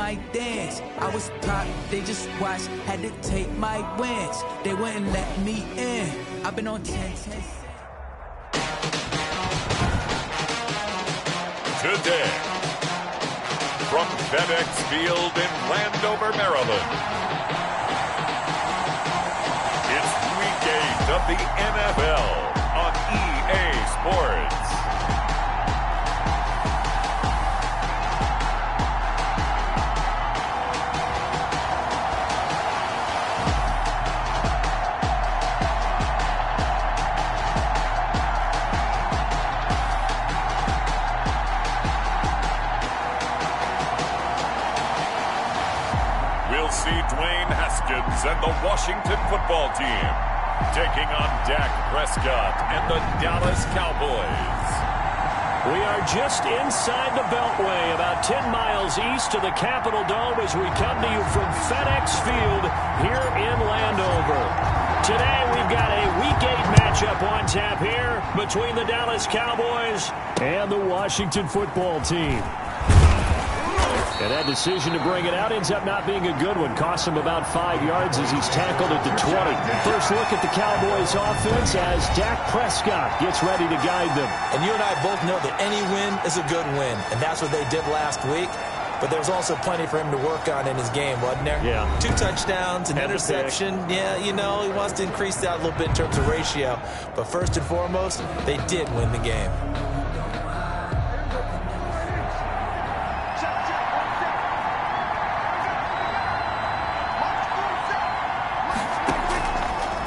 my dance. I was pop, they just watched, had to take my wins. They wouldn't let me in. I've been on 10. Today, from FedEx Field in Landover, Maryland, it's Week 8 of the NFL on EA Sports. And the Washington football team taking on Dak Prescott and the Dallas Cowboys. We are just inside the Beltway, about 10 miles east of the Capitol Dome as we come to you from FedEx Field here in Landover. Today we've got a Week 8 matchup on tap here between the Dallas Cowboys and the Washington football team. And that decision to bring it out ends up not being a good one. Costs him about 5 yards as he's tackled at the 20. First look at the Cowboys offense as Dak Prescott gets ready to guide them. And you and I both know that any win is a good win. And that's what they did last week. But there was also plenty for him to work on in his game, wasn't there? Yeah. 2 touchdowns, an interception. Yeah, you know, he wants to increase that a little bit in terms of ratio. But first and foremost, they did win the game.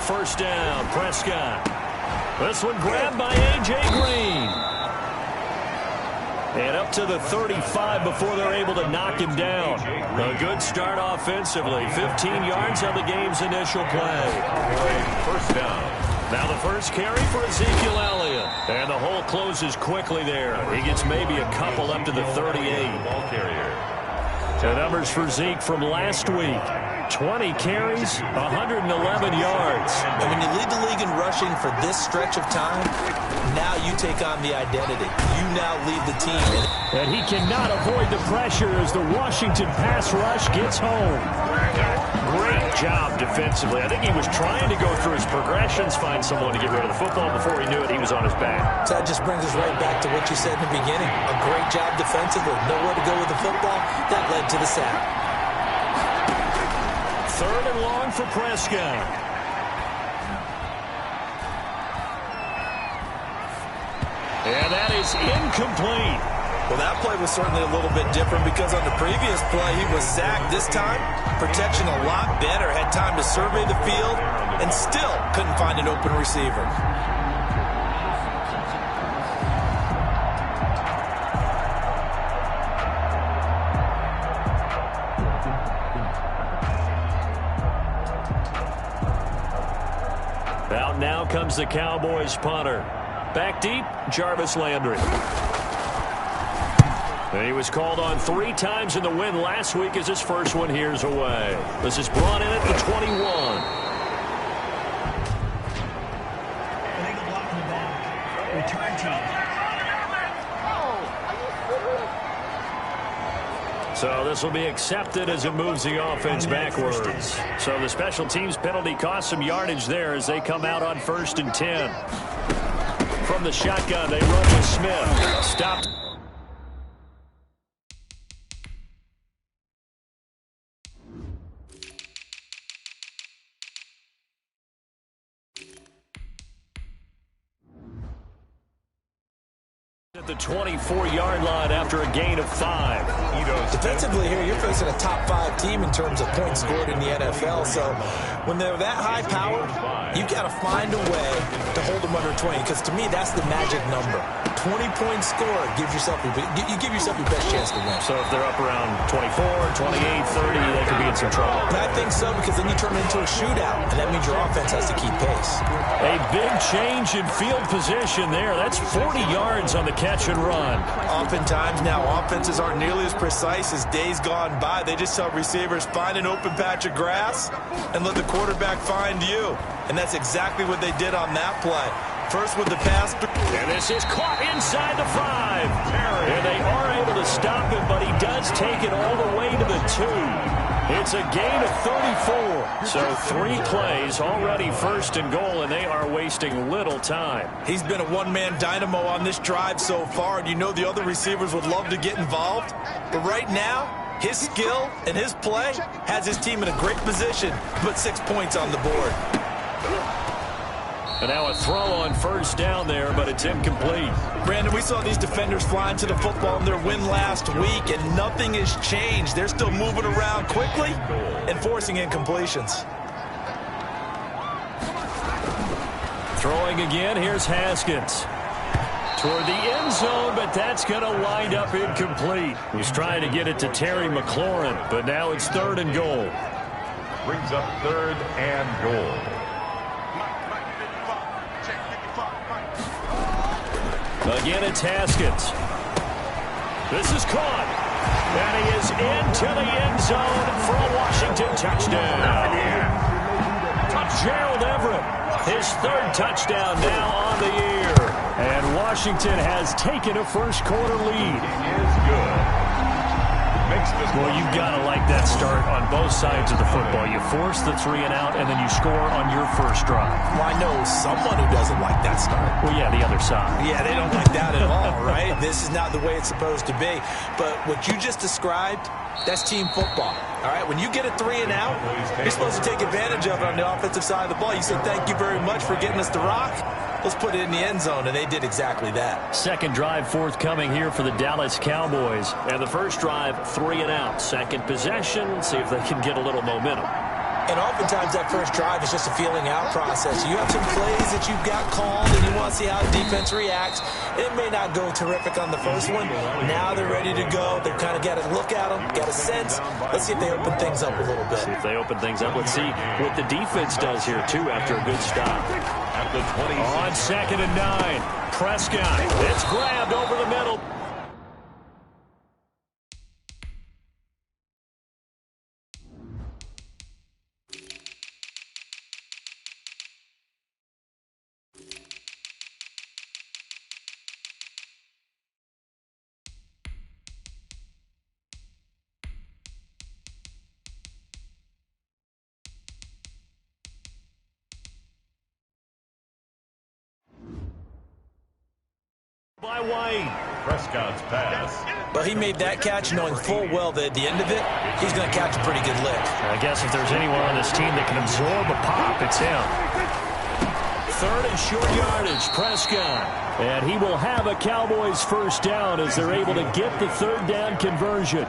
First down, Prescott. This one grabbed by A.J. Green. And up to the 35 before they're able to knock him down. A good start offensively. 15 yards on the game's initial play. First down. Now the first carry for Ezekiel Elliott. And the hole closes quickly there. He gets maybe a couple up to the 38. Ball carrier. The numbers for Zeke from last week. 20 carries, 111 yards. And when you lead the league in rushing for this stretch of time, now you take on the identity. You now lead the team. And he cannot avoid the pressure as the Washington pass rush gets home. Great job defensively. I think he was trying to go through his progressions, find someone to get rid of the football. Before he knew it, he was on his back. So that just brings us right back to what you said in the beginning. A great job defensively. Nowhere to go with the football. That led to the sack. Third and long for Prescott. And that is incomplete. Well, that play was certainly a little bit different because on the previous play, he was sacked. This time, protection a lot better. Had time to survey the field and still couldn't find an open receiver. Out now comes the Cowboys punter. Back deep, Jarvis Landry. And he was called on 3 times in the win last week as his first one here's away. This is brought in at the 21. Illegal block in the back. Return team. So this will be accepted as it moves the offense backwards. So the special teams penalty cost some yardage there as they come out on 1st and 10. From the shotgun, they run with Smith. Stopped. At the 24-yard line after a gain of 5. Defensively here, you're facing a top 5 team in terms of points scored in the NFL. So when they're that high powered, you've got to find a way to hold them under 20. Because to me, that's the magic number. 20-point score gives yourself you give yourself your best chance to win. So if they're up around 24, 28, 30, they could be in some trouble. And I think so, because then you turn it into a shootout, and that means your offense has to keep pace. A big change in field position there. That's 40 yards on the catch and run. Oftentimes now, offenses aren't nearly as precise as days gone by. They just tell receivers, find an open patch of grass and let the quarterback find you. And that's exactly what they did on that play. First with the pass And this is caught inside the 5. And they are able to stop him, but he does take it all the way to the 2. It's a gain of 34. So 3 plays, already first and goal, and they are wasting little time. He's been a one-man dynamo on this drive so far, and you know the other receivers would love to get involved. But right now, his skill and his play has his team in a great position to put 6 points on the board. And now a throw on first down there, but it's incomplete. Brandon, we saw these defenders flying to the football in their win last week, and nothing has changed. They're still moving around quickly and forcing incompletions. Throwing again, here's Haskins. Toward the end zone, but that's going to wind up incomplete. He's trying to get it to Terry McLaurin, but now it's 3rd and goal. Brings up 3rd and goal. Again, it's Haskins. This is caught. And he is into the end zone for a Washington touchdown. Gerald Everett, his 3rd touchdown now on the year. And Washington has taken a first-quarter lead. Is good. Well, you've got to like that start on both sides of the football. You force the 3 and out, and then you score on your first drive. Well, I know someone who doesn't like that start. Well, yeah, the other side. Yeah, they don't like that at all, right? This is not the way it's supposed to be. But what you just described, that's team football, all right? When you get a 3 and out, you're supposed to take advantage of it on the offensive side of the ball. You said, thank you very much for getting us the rock. Let's put it in the end zone, and they did exactly that. Second drive forthcoming here for the Dallas Cowboys. And the first drive, 3 and out. Second possession, see if they can get a little momentum. And oftentimes that first drive is just a feeling out process. You have some plays that you've got called, and you want to see how the defense reacts. It may not go terrific on the first one. Now they're ready to go. They've kind of got to look at them, got a sense. Let's see if they open things up a little bit. See if they open things up. Let's see what the defense does here, too, after a good stop. On 2nd and 9, Prescott. It's grabbed over the middle. By White. Prescott's pass. Well, he made that catch knowing full well that at the end of it, he's going to catch a pretty good lick. I guess if there's anyone on this team that can absorb a pop, it's him. 3rd and short yardage, Prescott. And he will have a Cowboys first down as they're able to get the 3rd down conversion.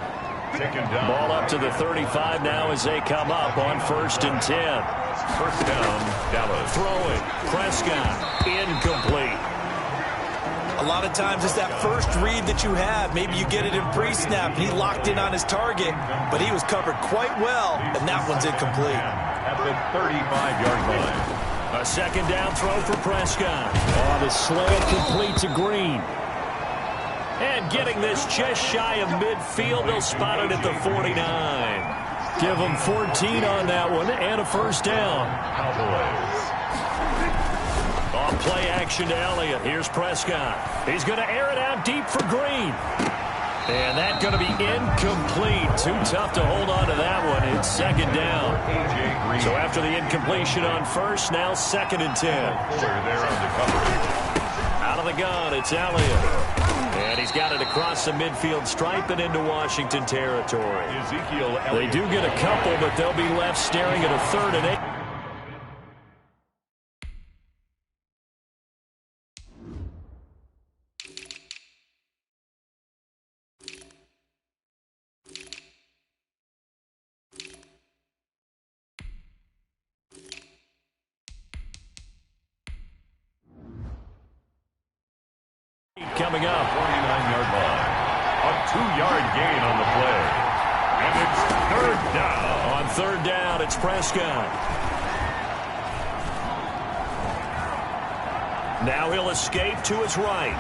Ball up to the 35 now as they come up on 1st and 10. First down, Dallas. Throwing, Prescott, incomplete. A lot of times it's that first read that you have. Maybe you get it in pre-snap, and he locked in on his target, but he was covered quite well, and that one's incomplete. At the 35-yard line. A 2nd down throw for Prescott. Oh, the slant complete to Green. And getting this just shy of midfield, they'll spot it at the 49. Give them 14 on that one, and a first down. Cowboys. On play action to Elliott. Here's Prescott. He's going to air it out deep for Green. And that's going to be incomplete. Too tough to hold on to that one. It's 2nd down. So after the incompletion on first, now 2nd and 10. They're on the coverage. Out of the gun, it's Elliott. And he's got it across the midfield stripe and into Washington territory. Ezekiel Elliott. They do get a couple, but they'll be left staring at a 3rd and 8. Coming up. 49-yard line. A 2-yard gain on the play. And it's 3rd down. On 3rd down, it's Prescott. Now he'll escape to his right.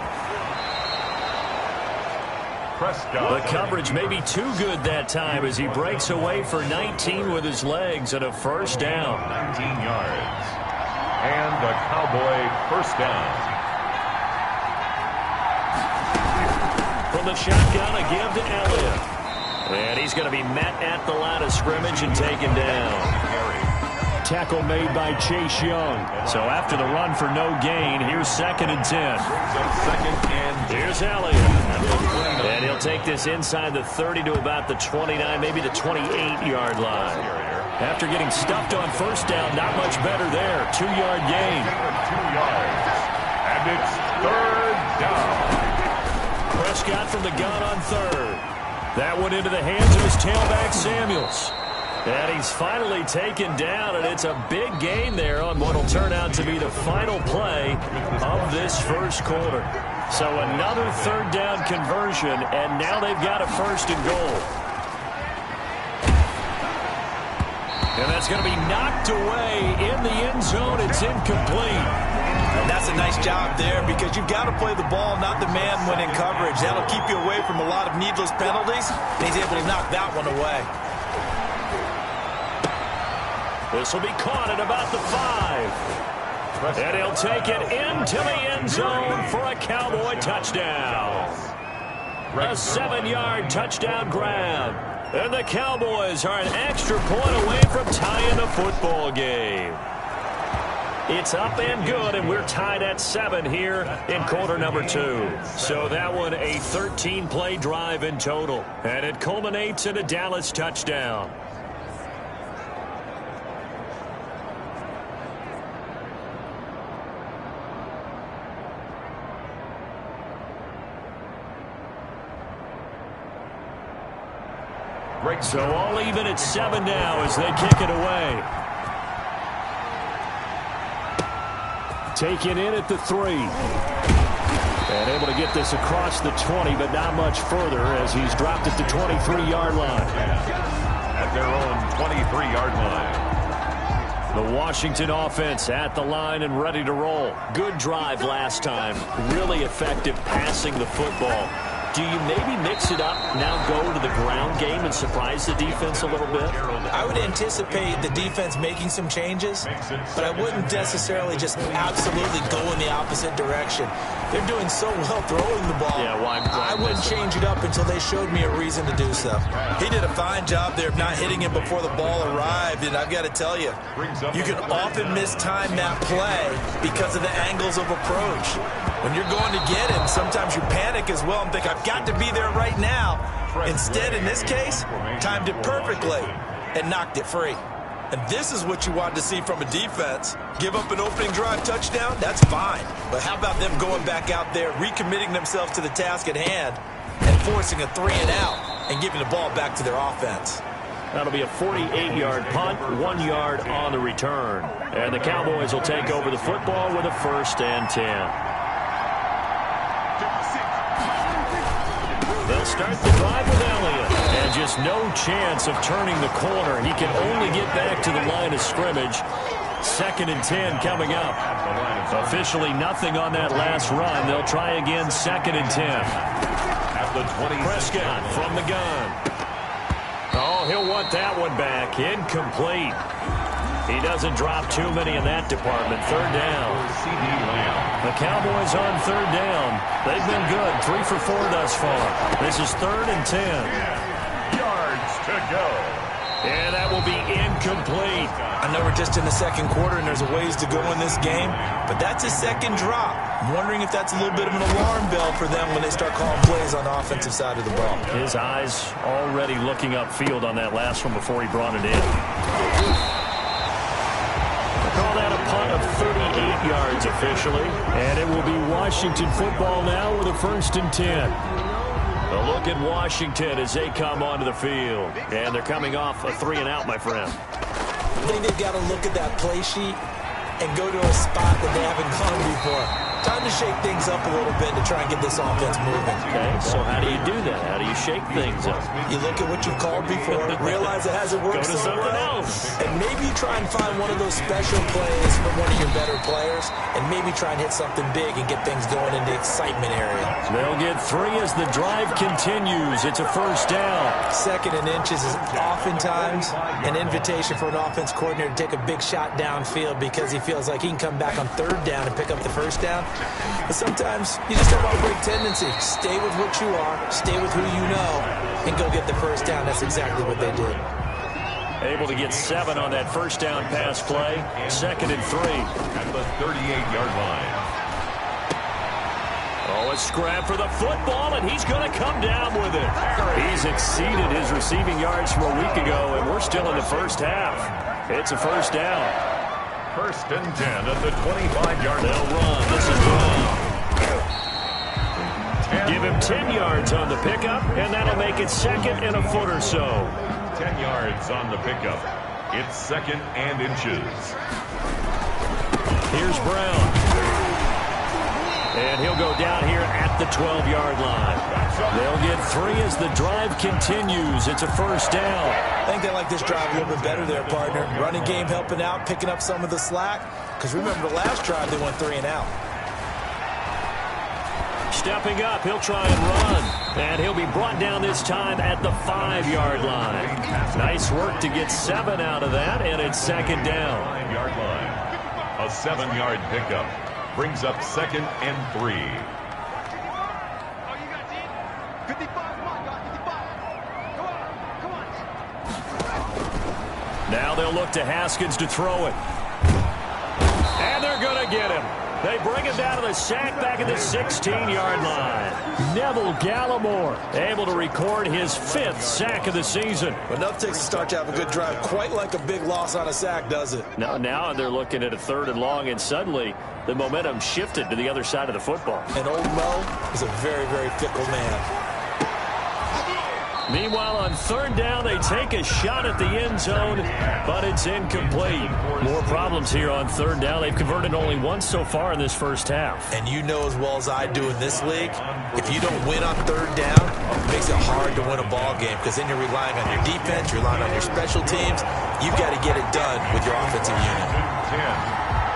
Prescott. The coverage may be too good that time as he breaks away for 19 with his legs and a first down. 19 yards. And a Cowboy first down. From the shotgun, a give to Elliott. And he's going to be met at the line of scrimmage and taken down. Tackle made by Chase Young. So after the run for no gain, here's 2nd and 10. Here's Elliott. And he'll take this inside the 30 to about the 29, maybe the 28-yard line. After getting stuffed on first down, not much better there. 2-yard gain. 2 yards. And it's 3rd down. Prescott from the gun on 3rd. That one into the hands of his tailback, Samuels. And he's finally taken down, and it's a big gain there on what will turn out to be the final play of this first quarter. So another 3rd down conversion, and now they've got a 1st and goal. And that's going to be knocked away in the end zone. It's incomplete. And that's a nice job there because you've got to play the ball, not the man when in coverage. That'll keep you away from a lot of needless penalties. And he's able to knock that one away. This will be caught at about the 5. And he'll take it into the end zone for a Cowboy touchdown. A 7-yard touchdown grab. And the Cowboys are an extra point away from tying the football game. It's up and good, and we're tied at 7 here in quarter number 2. So that one a 13-play drive in total. And it culminates in a Dallas touchdown. So all even at 7 now as they kick it away. Taken in at the 3. And able to get this across the 20, but not much further as he's dropped at the 23-yard line. At their own 23-yard line. The Washington offense at the line and ready to roll. Good drive last time. Really effective passing the football. Do you maybe mix it up, now go to the ground game and surprise the defense a little bit? I would anticipate the defense making some changes, but I wouldn't necessarily just absolutely go in the opposite direction. They're doing so well throwing the ball. Yeah, why I wouldn't change it up until they showed me a reason to do so. He did a fine job there of not hitting him before the ball arrived, and I've got to tell you, you can often mistime that play because of the angles of approach. When you're going to get him, sometimes you panic as well and think, I've got to be there right now. Instead, in this case, timed it perfectly and knocked it free. And this is what you want to see from a defense. Give up an opening drive touchdown, that's fine. But how about them going back out there, recommitting themselves to the task at hand, and forcing a 3-and-out and giving the ball back to their offense. That'll be a 48-yard punt, 1 yard on the return. And the Cowboys will take over the football with a 1st and 10. They'll start the drive with Elliott. And just no chance of turning the corner. He can only get back to the line of scrimmage. 2nd and 10 coming up. Officially nothing on that last run. They'll try again 2nd and 10. At the 20. Prescott from the gun. Oh, he'll want that one back. Incomplete. He doesn't drop too many in that department. 3rd down. The Cowboys on 3rd down. They've been good. 3 for 4 thus far. This is 3rd and 10. Yards to go. And that will be incomplete. I know we're just in the 2nd quarter and there's a ways to go in this game, but that's a 2nd drop. I'm wondering if that's a little bit of an alarm bell for them when they start calling plays on the offensive side of the ball. His eyes already looking upfield on that last one before he brought it in. Call that a punt of 38 yards officially. And it will be Washington football now with a 1st and 10. A look at Washington as they come onto the field. And they're coming off a 3-and-out, my friend. I think they've got to look at that play sheet and go to a spot that they haven't gone before. Time to shake things up a little bit to try and get this offense moving. Okay, so how do you do that? How do you shake things up? You look at what you've called before, realize it hasn't worked Go to so something well, else. and maybe try and find one of those special plays from one of your better players, and maybe try and hit something big and get things going in the excitement area. They'll get 3 as the drive continues. It's a 1st down. 2nd and inches is oftentimes an invitation for an offense coordinator to take a big shot downfield because he feels like he can come back on 3rd down and pick up the 1st down. But sometimes you just have a break tendency. Stay with what you are, stay with who you know, and go get the first down. That's exactly what they did. Able to get 7 on that first down pass play. 2nd and 3. At the 38-yard line. Oh, a scrap for the football, and he's going to come down with it. He's exceeded his receiving yards from a week ago, and we're still in the first half. It's a first down. 1st and 10 at the 25-yard line. They'll run. This is Brown. Give him 10 yards on the pickup, and that'll make it 2nd and a foot or so. 10 yards on the pickup. It's 2nd and inches. Here's Brown. And he'll go down here at the 12-yard line. They'll get 3 as the drive continues. It's a first down. I think they like this drive a little bit better there, partner. Running game helping out, picking up some of the slack. Because remember, the last drive they went 3 and out. Stepping up, he'll try and run. And he'll be brought down this time at the 5-yard line. Nice work to get 7 out of that, and it's 2nd down. 5-yard line. A 7-yard pickup. Brings up 2nd and 3. Now they'll look to Haskins to throw it. And they're going to get him. They bring him down to the sack back at the 16-yard line. Neville Gallimore able to record his 5th sack of the season. Enough takes to start to have a good drive. Quite like a big loss on a sack, does it? Now they're looking at a 3rd and long, and suddenly the momentum shifted to the other side of the football. And old Mo is a very, very fickle man. Meanwhile, on 3rd down, they take a shot at the end zone, but it's incomplete. More problems here on 3rd down. They've converted only once so far in this first half. And you know as well as I do in this league, if you don't win on 3rd down, it makes it hard to win a ball game because then you're relying on your defense, you're relying on your special teams. You've got to get it done with your offensive unit.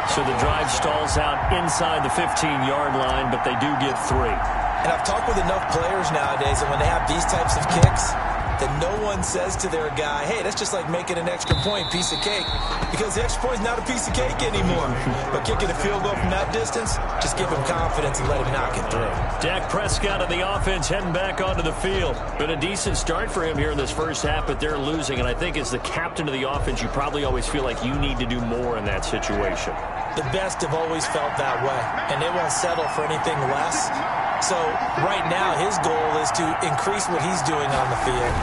So the drive stalls out inside the 15-yard line, but they do get 3. And I've talked with enough players nowadays, and when they have these types of kicks, that no one says to their guy, hey, that's just like making an extra point, piece of cake. Because the extra point is not a piece of cake anymore. But kicking a field goal from that distance, just give him confidence and let him knock it through. Dak Prescott and the offense heading back onto the field. Been a decent start for him here in this first half, but they're losing. And I think as the captain of the offense, you probably always feel like you need to do more in that situation. The best have always felt that way, and they won't settle for anything less. So right now his goal is to increase what he's doing on the field,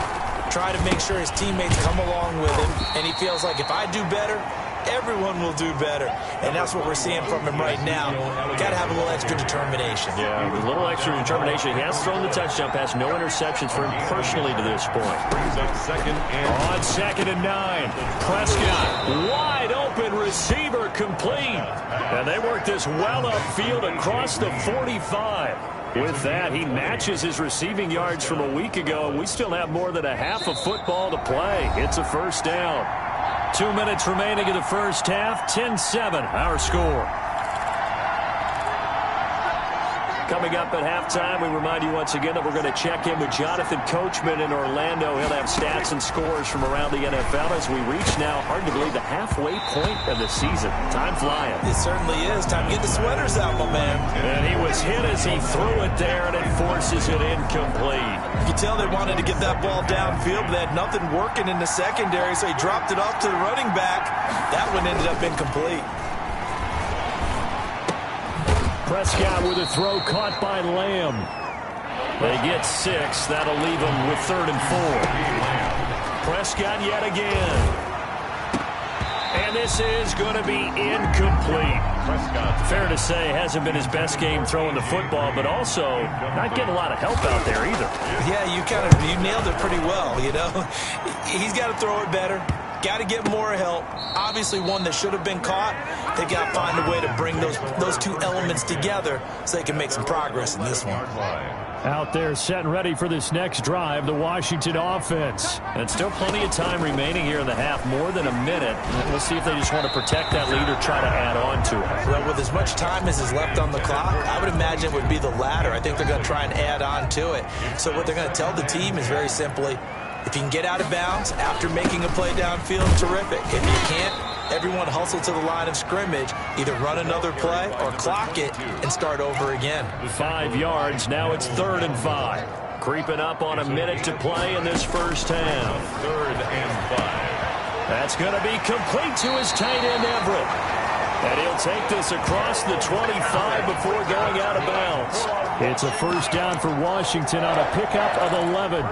try to make sure his teammates come along with him, and he feels like if I do better, everyone will do better. And that's what we're seeing from him right now. Got to have a little extra determination. Yeah, a little extra determination. He has thrown the touchdown pass. No interceptions for him personally to this point. Brings up 2nd and... On 2nd and 9. Prescott, wide open receiver, complete. And they work this well upfield across the 45. With that, he matches his receiving yards from a week ago, and we still have more than a half of football to play. It's a first down. 2 minutes remaining in the first half. 10-7, our score. Coming up at halftime, we remind you once again that we're going to check in with Jonathan Coachman in Orlando. He'll have stats and scores from around the NFL as we reach now, hard to believe, the halfway point of the season. Time flying. It certainly is. Time to get the sweaters out, my man. And he was hit as he threw it there, and it forces it incomplete. You can tell they wanted to get that ball downfield, but they had nothing working in the secondary, so he dropped it off to the running back. That one ended up incomplete. Prescott with a throw caught by Lamb. They get 6. That'll leave them with 3rd and 4. Prescott yet again. And this is going to be incomplete. Prescott, fair to say, hasn't been his best game throwing the football, but also not getting a lot of help out there either. Yeah, you nailed it pretty well, you know. He's got to throw it better. Got to get more help. Obviously one that should have been caught. They got to find a way to bring those two elements together so they can make some progress in this one. Out there set and ready for this next drive, the Washington offense. And still plenty of time remaining here in the half, more than a minute. We'll see if they just want to protect that lead or try to add on to it. Well, with as much time as is left on the clock, I would imagine it would be the latter. I think they're going to try and add on to it. So what they're going to tell the team is very simply, If you can get out of bounds after making a play downfield, terrific. If you can't, everyone hustle to the line of scrimmage, either run another play or clock it and start over again. 5 yards. Now it's 3rd and 5. Creeping up on a minute to play in this first half. 3rd and 5. That's going to be complete to his tight end, Everett. And he'll take this across the 25 before going out of bounds. It's a first down for Washington on a pickup of 11.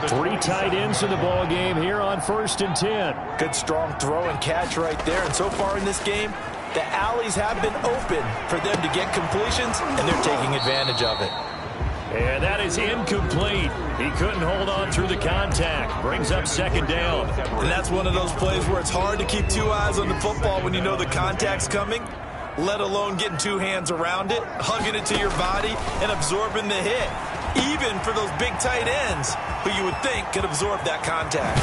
3 tight ends in the ball game here on 1st and 10. Good strong throw and catch right there. And so far in this game, the alleys have been open for them to get completions, and they're taking advantage of it. And that is incomplete. He couldn't hold on through the contact. Brings up 2nd down. And that's one of those plays where it's hard to keep 2 eyes on the football when you know the contact's coming, let alone getting 2 hands around it, hugging it to your body, and absorbing the hit. Even for those big tight ends who you would think could absorb that contact.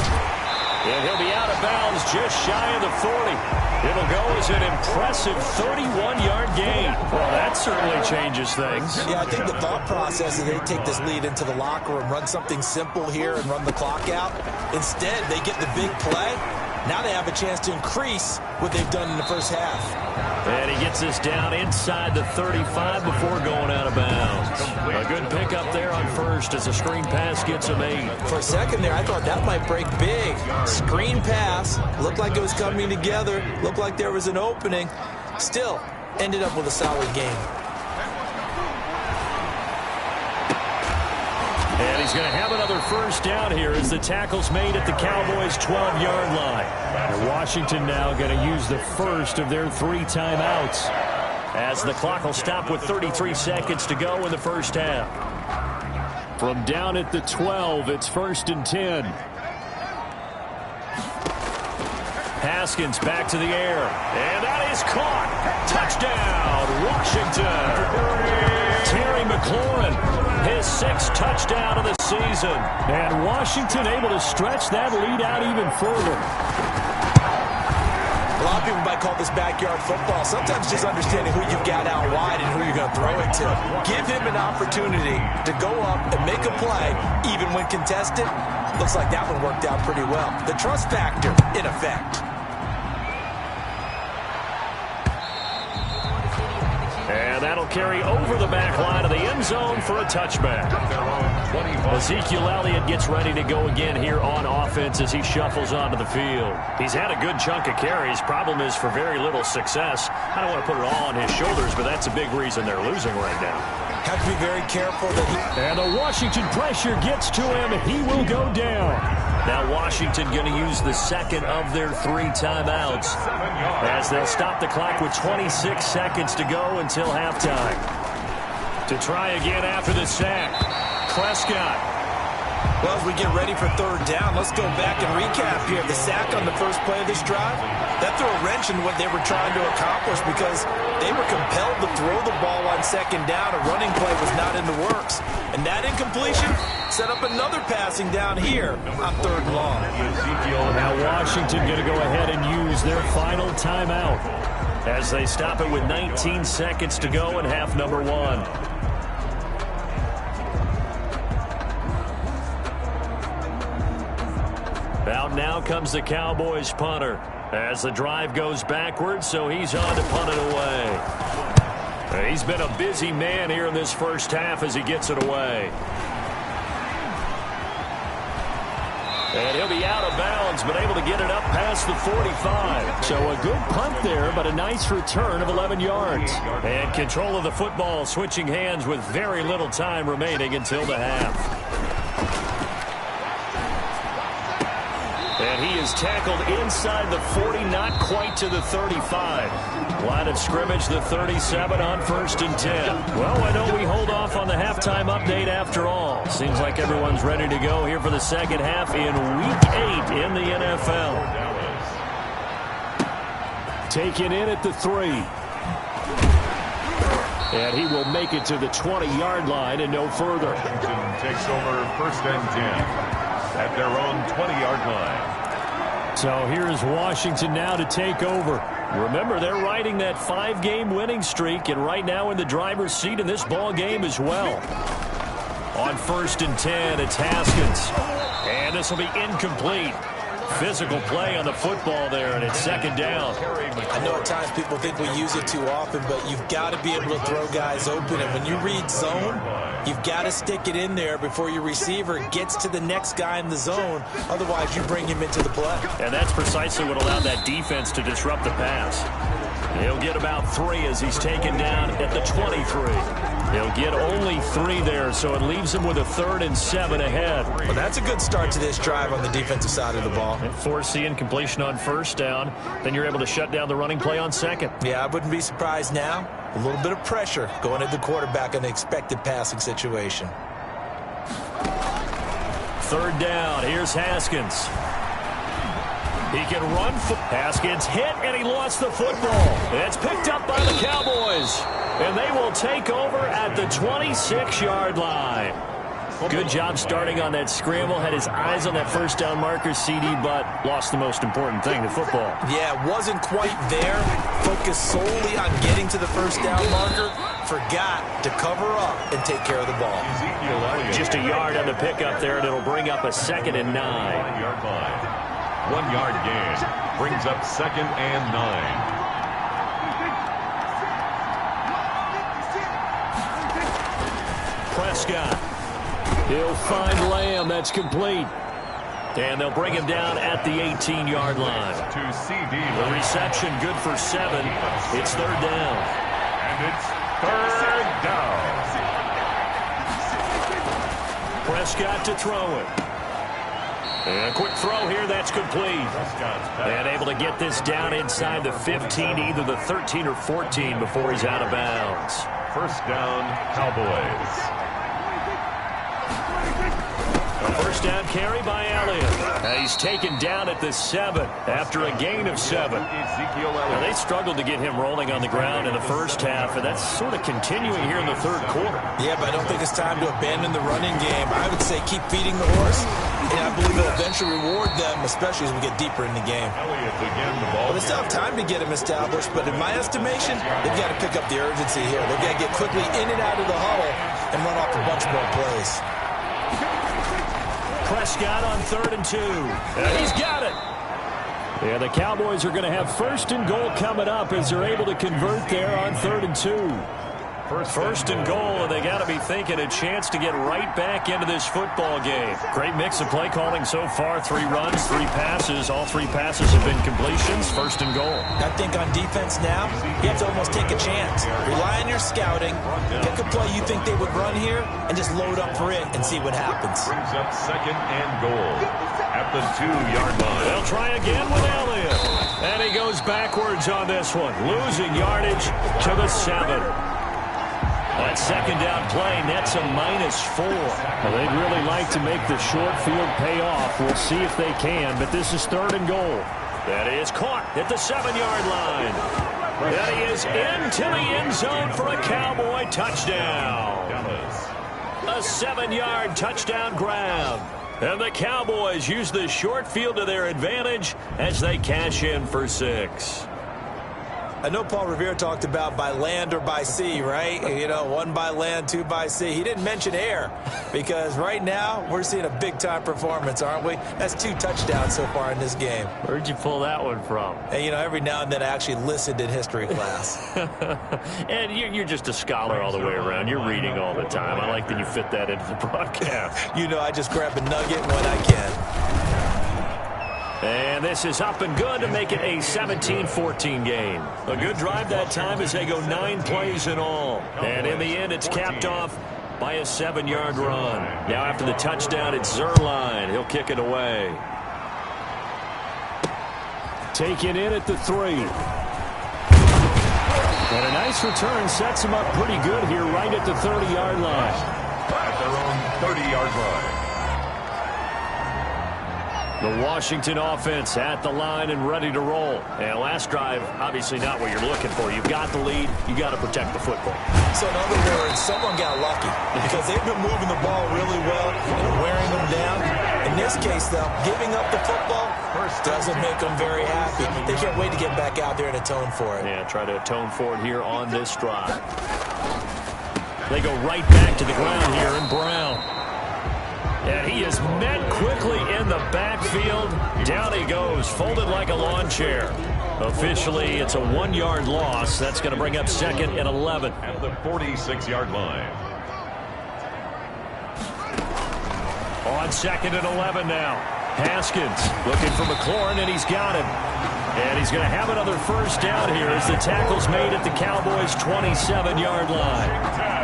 And he'll be out of bounds just shy of the 40. It'll go as an impressive 31-yard gain. Well, that certainly changes things. Yeah, I think the thought process is they take this lead into the locker room, run something simple here and run the clock out. Instead, they get the big play. Now they have a chance to increase what they've done in the first half. And he gets this down inside the 35 before going out of bounds. A good pickup there on first as a screen pass gets him 8. For a second there, I thought that might break big. Screen pass. Looked like it was coming together. Looked like there was an opening. Still, ended up with a solid game. And he's going to have another first down here as the tackle's made at the Cowboys' 12-yard line. And Washington now going to use the first of their 3 timeouts as the clock will stop with 33 seconds to go in the first half. From down at the 12, it's 1st and 10. Haskins back to the air. And that is caught. Touchdown, Washington. Terry McLaurin, his 6th touchdown of the season. And Washington able to stretch that lead out even further. A lot of people might call this backyard football. Sometimes just understanding who you've got out wide and who you're going to throw it to. Give him an opportunity to go up and make a play, even when contested. Looks like that one worked out pretty well. The trust factor in effect. And that'll carry over the back line of the end zone for a touchback. Ezekiel Elliott gets ready to go again here on offense as he shuffles onto the field. He's had a good chunk of carries. Problem is for very little success. I don't want to put it all on his shoulders, but that's a big reason they're losing right now. Have to be very careful that he... And the Washington pressure gets to him. He will go down. Now Washington going to use the 2nd of their 3 timeouts as they'll stop the clock with 26 seconds to go until halftime. To try again after the sack, Prescott. Well, as we get ready for 3rd down, let's go back and recap here. The sack on the first play of this drive, that threw a wrench in what they were trying to accomplish because they were compelled to throw the ball on 2nd down. A running play was not in the works. And that incompletion set up another passing down here on 3rd and long. Now Washington going to go ahead and use their final timeout as they stop it with 19 seconds to go in half number 1. Out now comes the Cowboys punter as the drive goes backwards, so he's on to punt it away. He's been a busy man here in this first half as he gets it away. And he'll be out of bounds, but able to get it up past the 45. So a good punt there, but a nice return of 11 yards. And control of the football switching hands with very little time remaining until the half. And he is tackled inside the 40, not quite to the 35. Line of scrimmage, the 37 on 1st and 10. Well, why don't we hold off on the halftime update after all? Seems like everyone's ready to go here for the second half in Week 8 in the NFL. Taken in at the 3. And he will make it to the 20-yard line and no further. Washington takes over 1st and 10 at their own 20-yard line. So here's Washington now to take over. Remember, they're riding that 5-game winning streak, and right now in the driver's seat in this ball game as well. On 1st and 10, it's Haskins. And this will be incomplete. Physical play on the football there, and it's 2nd down. I know at times people think we use it too often, but you've got to be able to throw guys open. And when you read zone, you've got to stick it in there before your receiver gets to the next guy in the zone. Otherwise, you bring him into the play. And that's precisely what allowed that defense to disrupt the pass. He'll get about 3 as he's taken down at the 23. He'll get only 3 there, so it leaves him with a 3rd and 7 ahead. Well, that's a good start to this drive on the defensive side of the ball. And force the incompletion on 1st down. Then you're able to shut down the running play on 2nd. Yeah, I wouldn't be surprised now. A little bit of pressure going at the quarterback in the expected passing situation. 3rd down. Here's Haskins. He can run. Haskins hit, and he lost the football. It's picked up by the Cowboys. And they will take over at the 26-yard line. Good job starting on that scramble. Had his eyes on that 1st down marker, CD, but lost the most important thing, the football. Yeah, wasn't quite there. Focused solely on getting to the 1st down marker. Forgot to cover up and take care of the ball. Just a yard on the pickup there, and it'll bring up a 2nd and 9. 1 yard gain brings up 2nd and 9. Prescott. He'll find Lamb. That's complete. And they'll bring him down at the 18-yard line. To CD. The reception good for 7. It's 3rd down. And it's 3rd down. Prescott to throw it. And a quick throw here, that's complete. And able to get this down inside the 15, either the 13 or 14 before he's out of bounds. 1st down, Cowboys. A 1st down carry by Elliott. He's taken down at the 7 after a gain of 7. Now, they struggled to get him rolling on the ground in the 1st half, and that's sort of continuing here in the 3rd quarter. Yeah, but I don't think it's time to abandon the running game. I would say keep feeding the horse, and I believe it'll eventually reward them, especially as we get deeper in the game. Well, they still have time to get him established, but in my estimation, they've got to pick up the urgency here. They've got to get quickly in and out of the huddle and run off a bunch more plays. Prescott on 3rd and 2. And he's got it. Yeah, the Cowboys are going to have 1st and goal coming up as they're able to convert there on 3rd and 2. First and goal, and they got to be thinking a chance to get right back into this football game. Great mix of play calling so far. 3 runs, 3 passes. All 3 passes have been completions. 1st and goal. I think on defense now, you have to almost take a chance. Rely on your scouting. Pick a play you think they would run here, and just load up for it and see what happens. Brings up 2nd and goal at the 2-yard line. They'll try again with Elliott. And he goes backwards on this one. Losing yardage to the 7. That 2nd down play nets a -4. Well, they'd really like to make the short field pay off. We'll see if they can, but this is 3rd and goal. That is caught at the 7-yard line. That he is into the end zone for a Cowboy touchdown. A 7-yard touchdown grab. And the Cowboys use the short field to their advantage as they cash in for 6. I know Paul Revere talked about by land or by sea, right? You know, 1 by land, 2 by sea. He didn't mention air because right now we're seeing a big-time performance, aren't we? That's 2 touchdowns so far in this game. Where'd you pull that one from? And, you know, every now and then I actually listened in history class. And you're just a scholar all the way around. You're reading all the time. I like that you fit that into the broadcast. You know, I just grab a nugget when I can. And this is up and good to make it a 17-14 game. A good drive that time as they go 9 plays in all. And in the end, it's capped off by a 7-yard run. Now after the touchdown, it's Zerline. He'll kick it away. Taken in at the 3. And a nice return sets him up pretty good here right at the 30-yard line. At their own 30-yard line. The Washington offense at the line and ready to roll. And last drive, obviously not what you're looking for. You've got the lead. You got to protect the football. So in other words, someone got lucky because they've been moving the ball really well and wearing them down. In this case, though, giving up the football doesn't make them very happy. They can't wait to get back out there and atone for it. Yeah, try to atone for it here on this drive. They go right back to the ground here in Brown. And he is met quickly in the backfield. Down he goes, folded like a lawn chair. Officially, it's a 1-yard loss. That's going to bring up 2nd and 11. At the 46-yard line. On 2nd and 11 now. Haskins looking for McLaurin, and he's got him. And he's going to have another first down here as the tackle's made at the Cowboys' 27-yard line.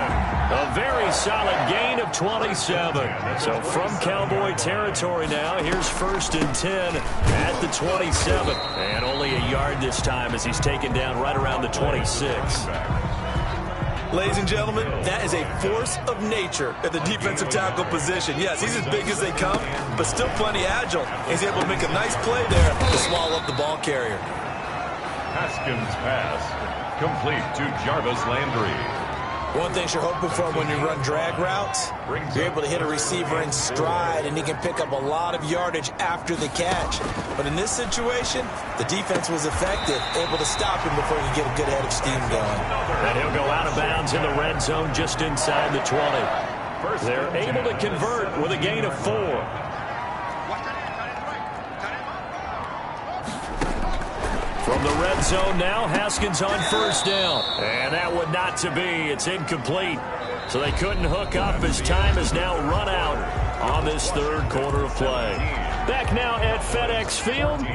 A very solid gain of 27. So from Cowboy territory now, here's 1st and 10 at the 27. And only a yard this time as he's taken down right around the 26. Ladies and gentlemen, that is a force of nature at the defensive tackle position. Yes, he's as big as they come, but still plenty agile. He's able to make a nice play there to swallow up the ball carrier. Haskins' pass complete to Jarvis Landry. One thing you're hoping for when you run drag routes, you're able to hit a receiver in stride, and he can pick up a lot of yardage after the catch. But in this situation, the defense was effective, able to stop him before he could get a good head of steam going. And he'll go out of bounds in the red zone just inside the 20. They're able to convert with a gain of 4. From the red zone now, Haskins on first down. And that one not to be. It's incomplete. So they couldn't hook up as time is now run out on this 3rd quarter of play. Back now at FedEx Field.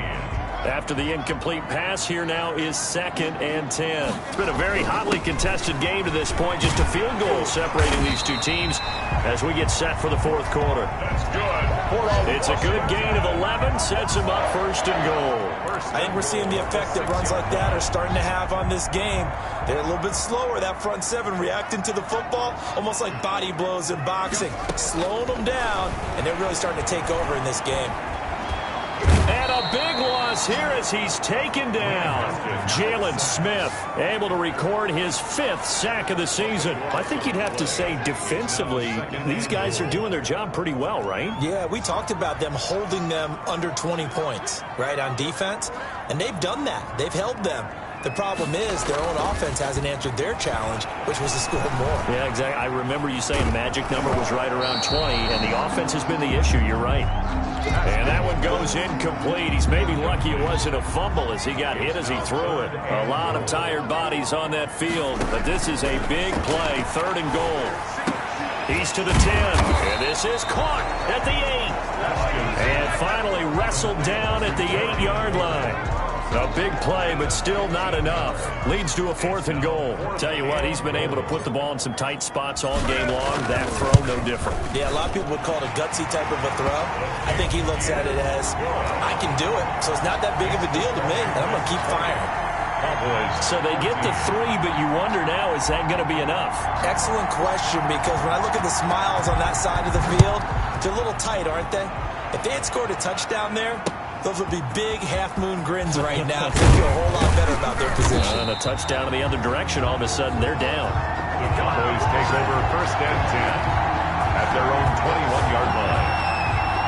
After the incomplete pass, here now is 2nd and 10. It's been a very hotly contested game to this point. Just a field goal separating these two teams as we get set for the 4th quarter. That's good. It's a good gain of 11. Sets him up 1st and goal. I think we're seeing the effect that runs like that are starting to have on this game. They're a little bit slower, that front 7, reacting to the football, almost like body blows in boxing, slowing them down, and they're really starting to take over in this game. And a big loss here as he's taken down. Jalen Smith able to record his 5th sack of the season. I think you'd have to say defensively, these guys are doing their job pretty well, right? Yeah, we talked about them holding them under 20 points, right, on defense. And they've done that. They've held them. The problem is their own offense hasn't answered their challenge, which was to score more. Yeah, exactly. I remember you saying the magic number was right around 20, and the offense has been the issue. You're right. And that one goes incomplete. He's maybe lucky it wasn't a fumble as he got hit as he threw it. A lot of tired bodies on that field, but this is a big play, 3rd and goal. He's to the 10, and this is caught at the 8. And finally wrestled down at the 8-yard line. A big play, but still not enough. Leads to a 4th and goal. Tell you what, he's been able to put the ball in some tight spots all game long. That throw, no different. Yeah, a lot of people would call it a gutsy type of a throw. I think he looks at it as, I can do it, so it's not that big of a deal to me, and I'm going to keep firing. So they get the 3, but you wonder now, is that going to be enough? Excellent question, because when I look at the smiles on that side of the field, they're a little tight, aren't they? If they had scored a touchdown there, those would be big half-moon grins right now. They feel a whole lot better about their position. And a touchdown in the other direction, all of a sudden they're down. The Cowboys take over 1st and 10 at their own 21-yard line.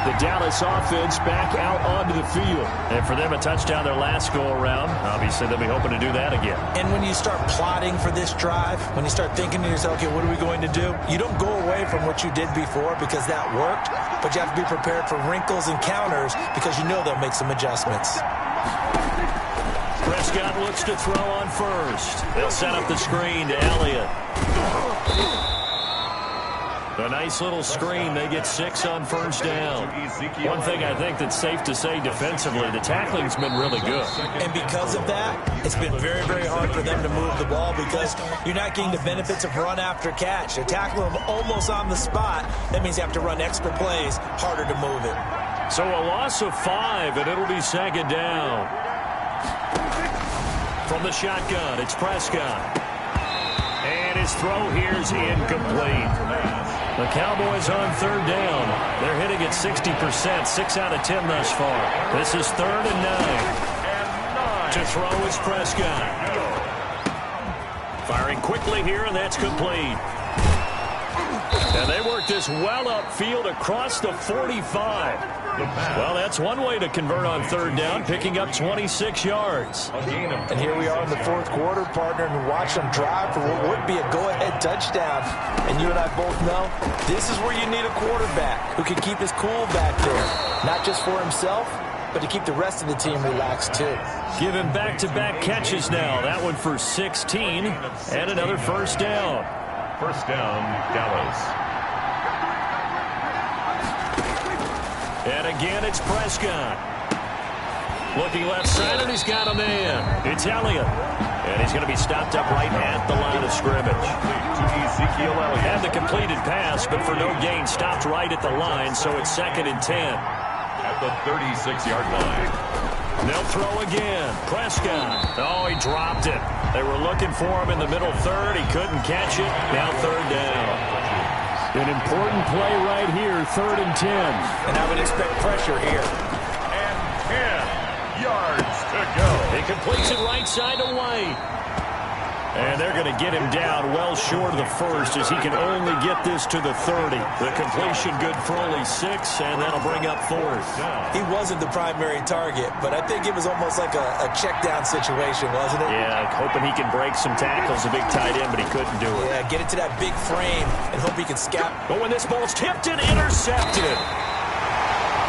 The Dallas offense back out onto the field. And for them, a touchdown their last go-around. Obviously, they'll be hoping to do that again. And when you start plotting for this drive, when you start thinking to yourself, okay, what are we going to do? You don't go away from what you did before because that worked, but you have to be prepared for wrinkles and counters because you know they'll make some adjustments. Prescott looks to throw on first. They'll set up the screen to Elliott. A nice little screen. They get 6 on first down. One thing I think that's safe to say defensively, the tackling's been really good. And because of that, it's been very, very hard for them to move the ball because you're not getting the benefits of run after catch. They're tackling them almost on the spot. That means you have to run extra plays, harder to move it. So a loss of 5, and it'll be 2nd down. From the shotgun, it's Prescott. And his throw here's incomplete. The Cowboys on 3rd down. They're hitting at 60%, 6 out of 10 thus far. This is 3rd and 9. To throw is Prescott. Firing quickly here, and that's complete. And they work this well upfield across the 45. Well, that's one way to convert on third down, picking up 26 yards. And here we are in the fourth quarter, partner, and watch them drive for what would be a go-ahead touchdown. And you and I both know this is where you need a quarterback who can keep his cool back there, not just for himself, but to keep the rest of the team relaxed too. Give him back-to-back catches now. That one for 16 and another first down. First down, Dallas. And again, it's Prescott. Looking left side, and he's got a man. It's Elliott. And he's going to be stopped up right at the line of scrimmage. Had the completed pass, but for no gain, stopped right at the line, so it's 2nd and 10. At the 36-yard line. They'll throw again. Prescott. Oh, he dropped it. They were looking for him in the middle third. He couldn't catch it. Now third down. An important play right here, 3rd and 10. And I would expect pressure here. And 10 yards to go. He completes it right side to White. And they're going to get him down well short of the first as he can only get this to the 30. The completion good for only 6, and that'll bring up 4th. He wasn't the primary target, but I think it was almost like a check down situation, wasn't it? Yeah, hoping he can break some tackles, a big tight end, but he couldn't do it. Yeah, get it to that big frame and hope he can scout. But when this ball's tipped and intercepted.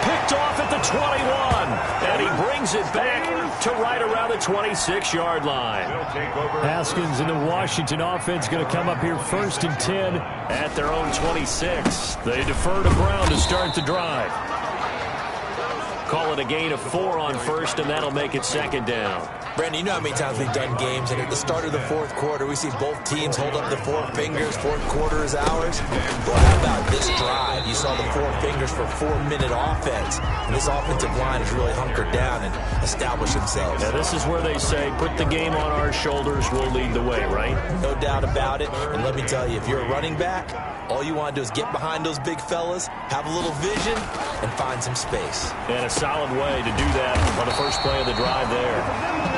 Picked off at the 21, and he brings it back to right around the 26-yard line. Haskins and the Washington offense going to come up here 1st and 10 at their own 26. They defer to Brown to start the drive. Call it a gain of 4 on first, and that'll make it 2nd down. Brandon, you know how many times we've done games, and at the start of the fourth quarter, we see both teams hold up the 4 fingers. Fourth quarter is ours. Well, how about this drive? You saw the 4 fingers for 4-minute offense, and this offensive line has really hunkered down and established themselves. Now, this is where they say, put the game on our shoulders, we'll lead the way, right? No doubt about it. And let me tell you, if you're a running back, all you want to do is get behind those big fellas, have a little vision, and find some space. And a solid way to do that on the first play of the drive there.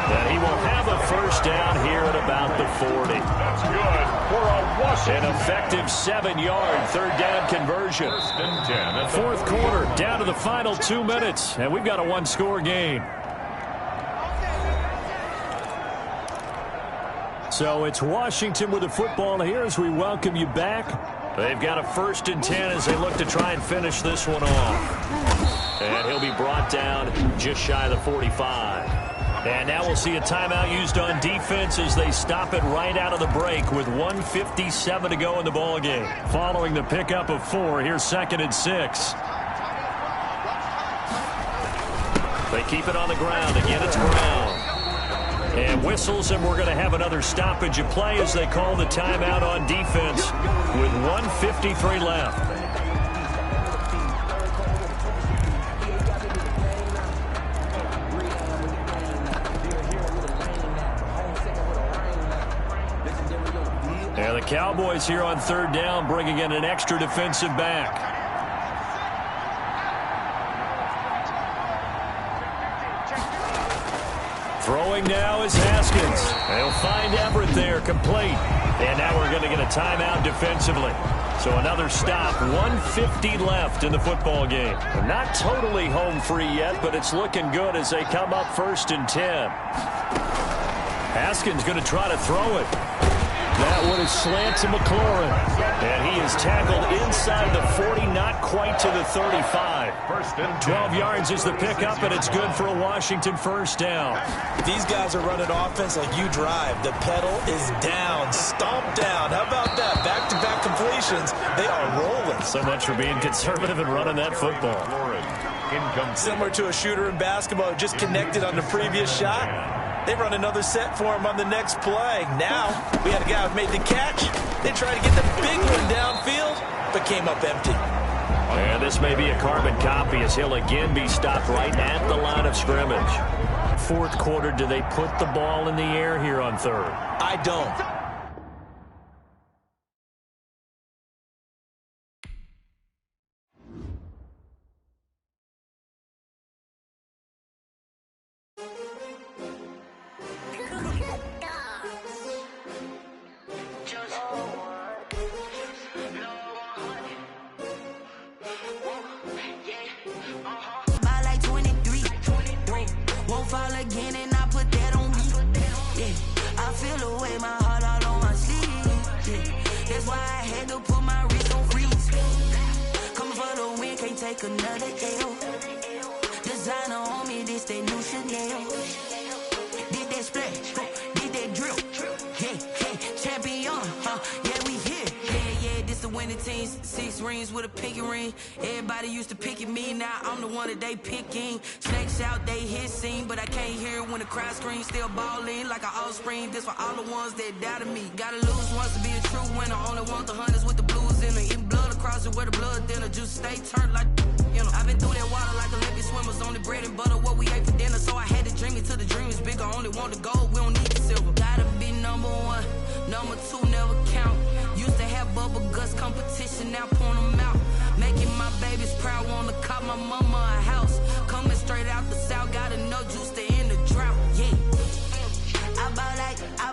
And he will have a first down here at about the 40. That's good for a Washington. An effective 7-yard third down conversion. 1st and 10. Fourth quarter, down to the final 2 minutes, and we've got a 1-score game. So it's Washington with the football here as we welcome you back. They've got a 1st and 10 as they look to try and finish this one off. And he'll be brought down just shy of the 45. And now we'll see a timeout used on defense as they stop it right out of the break with 1:57 to go in the ballgame. Following the pickup of 4, here's 2nd and 6. They keep it on the ground. Again, it's Brown. And whistles, and we're going to have another stoppage of play as they call the timeout on defense with 1:53 left. And the Cowboys here on third down bringing in an extra defensive back. Throwing now is Haskins. They'll find Everett there, complete. And now we're going to get a timeout defensively. So another stop, 1:50 left in the football game. They're not totally home free yet, but it's looking good as they come up 1st and 10. Haskins going to try to throw it. That one is slant to McLaurin. And he is tackled inside the 40, not quite to the 35. 12 yards is the pickup, and it's good for a Washington first down. These guys are running offense like you drive. The pedal is down, stomp down. How about that? Back-to-back completions. They are rolling. So much for being conservative and running that football. Similar to a shooter in basketball who just connected on the previous shot. They run another set for him on the next play. Now, we had a guy who made the catch. They tried to get the big one downfield, but came up empty. And this may be a carbon copy as he'll again be stopped right at the line of scrimmage. Fourth quarter, do they put the ball in the air here on third? I don't. Yeah, wear my heart out on my sleeve. Yeah. That's why I had to put my wrist on freeze. Coming for the win, can't take another L. Designer on me, this that new Chanel. Did that splash, did that drill. Yeah, champion, yeah, we here. Yeah, this the winning team. 6 rings with a pinky ring. Everybody used to pick at me, now I'm the one that they picking. Snakes out, they hit scene, but I can't hear it when the crowd screams. Still balling like an offspring. This for all the ones that doubted me. Gotta lose once to be a true winner. Only want the hunters with the blues in it. Eating blood across it where the blood dinner. Just stay turned like, you know. I've been through that water like Olympic swimmers. Only bread and butter, what we ate for dinner. So I had to dream it till the dream is bigger. Only want the gold, we don't need the silver. Gotta be number 1, number 2 never count. Used to have bubble guts competition, now point them out. Making my babies proud, wanna cop my mama a house. Coming straight out the south, got enough juice to end the drought. Yeah, I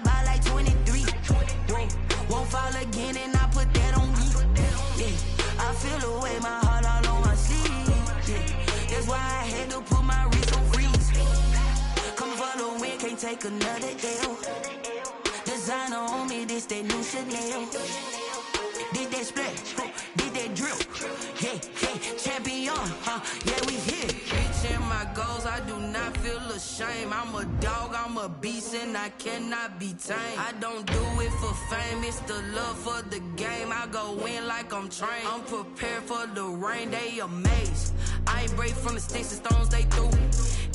buy like 23. Whoa, won't fall again, and I put that on me. Yeah, I feel the way my heart all on my sleeve. Yeah, that's why I had to put my wrist on freeze. Coming for the win, can't take another L. Designer on me, this that new Chanel. Did that splash, did that drill. Yeah, champion, yeah, we here. Reaching my goals, I do not feel ashamed. I'm a dog, I'm a beast, and I cannot be tamed. I don't do it for fame, it's the love for the game. I go in like I'm trained. I'm prepared for the rain, they amazed. I ain't break from the sticks and stones they threw.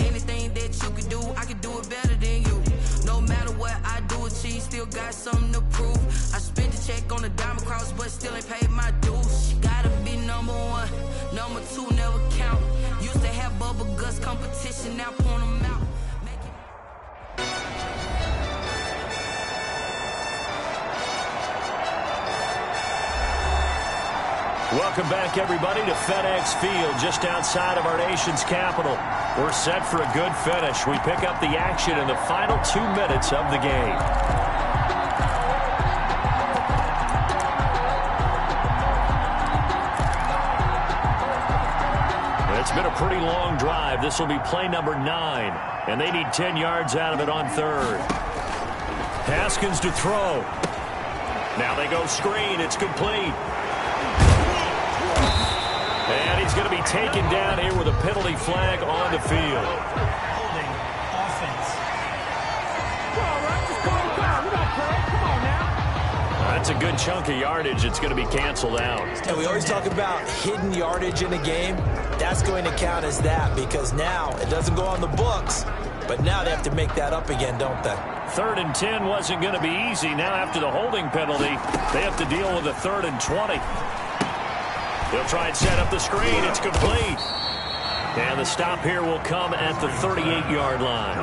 Anything that you can do, I can do it better than you. No matter what I do, achieve, still got something to prove. I spent the check on the diamond cross, but still ain't paid my dues. Gotta be number 1, number 2 never count. Used to have bubble guts competition, now point them out. Welcome back, everybody, to FedEx Field, just outside of our nation's capital. We're set for a good finish. We pick up the action in the final 2 minutes of the game. It's been a pretty long drive. This will be play number 9, and they need 10 yards out of it on 3rd. Haskins to throw. Now they go screen. It's complete. And he's going to be taken down here with a penalty flag on the field. Holding offense. That's a good chunk of yardage. It's going to be canceled out. And we always talk about hidden yardage in a game. That's going to count as that because now it doesn't go on the books, but now they have to make that up again, don't they? 3rd and 10 wasn't going to be easy. Now after the holding penalty, they have to deal with a 3rd and 20. They'll try and set up the screen. It's complete. And the stop here will come at the 38-yard line.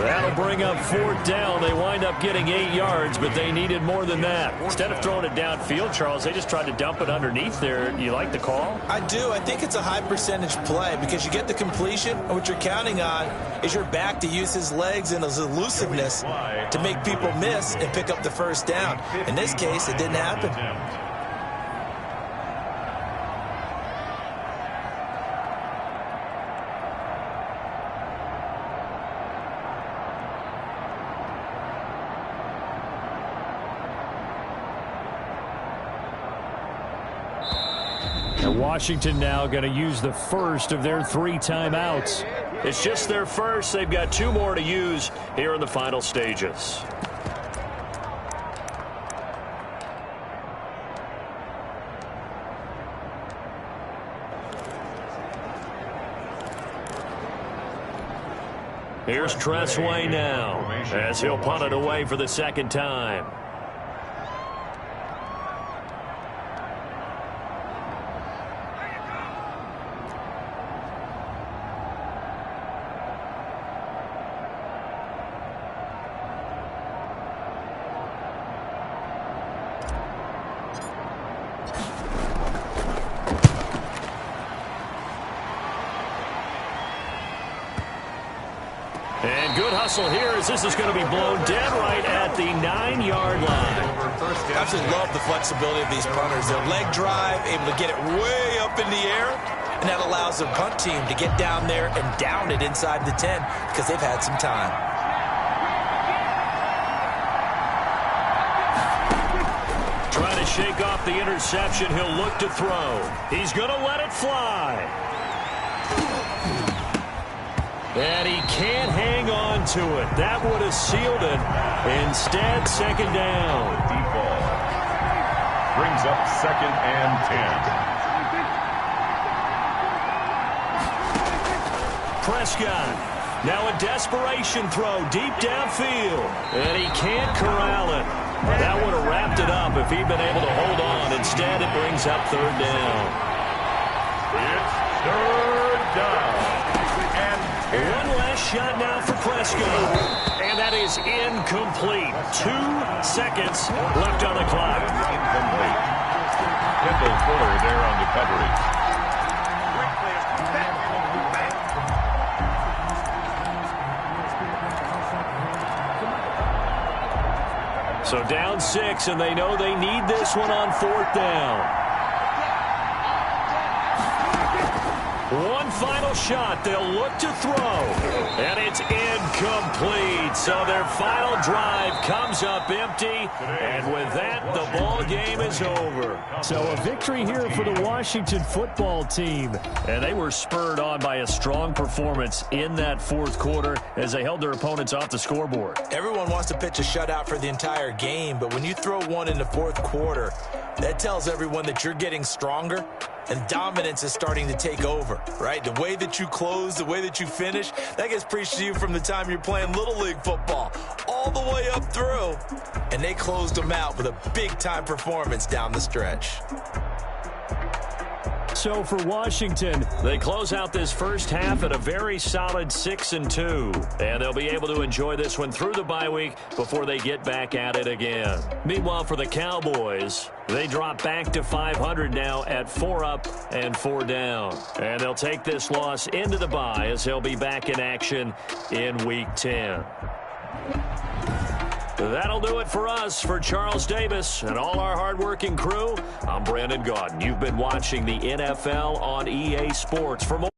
That'll bring up 4th down. They wind up getting 8 yards, but they needed more than that. Instead of throwing it downfield, Charles, they just tried to dump it underneath there. You like the call? I do. I think it's a high percentage play because you get the completion, and what you're counting on is your back to use his legs and his elusiveness to make people miss and pick up the 1st down. In this case, it didn't happen. Washington now going to use the first of their 3 timeouts. It's just their first. They've got 2 more to use here in the final stages. Here's Tressway now as he'll punt it away for the 2nd time. And good hustle here as this is going to be blown dead right at the 9-yard line. I absolutely love the flexibility of these punters. Their leg drive, able to get it way up in the air, and that allows the punt team to get down there and down it inside the 10 because they've had some time. to shake off the interception, he'll look to throw. He's going to let it fly. And he can't hang on to it. That would have sealed it. Instead, second down. Deep ball. Brings up 2nd and 10. Prescott. Now a desperation throw deep downfield. And he can't corral it. That would have wrapped it up if he'd been able to hold on. Instead, it brings up 3rd down. It's 3rd down. One last shot now for Prescott. And that is incomplete. 2 seconds left on the clock. Incomplete. Kendall Fuller there on the coverage. So down 6, and they know they need this one on 4th down. One final shot. They'll look to throw. And it's incomplete. So their final drive comes up empty. And with that, the ball game is over. So a victory here for the Washington football team. And they were spurred on by a strong performance in that 4th quarter as they held their opponents off the scoreboard. Everyone wants to pitch a shutout for the entire game, but when you throw one in the 4th quarter, that tells everyone that you're getting stronger and dominance is starting to take over, right? The way that you close, the way that you finish, that gets preached to you from the time you're playing Little League football all the way up through. And they closed them out with a big-time performance down the stretch. So for Washington, they close out this first half at a very solid 6-2. And they'll be able to enjoy this one through the bye week before they get back at it again. Meanwhile, for the Cowboys, they drop back to 500 now at 4 up and 4 down. And they'll take this loss into the bye as they'll be back in action in Week 10. That'll do it for us. For Charles Davis and all our hardworking crew, I'm Brandon Gaudin. You've been watching the NFL on EA Sports. For more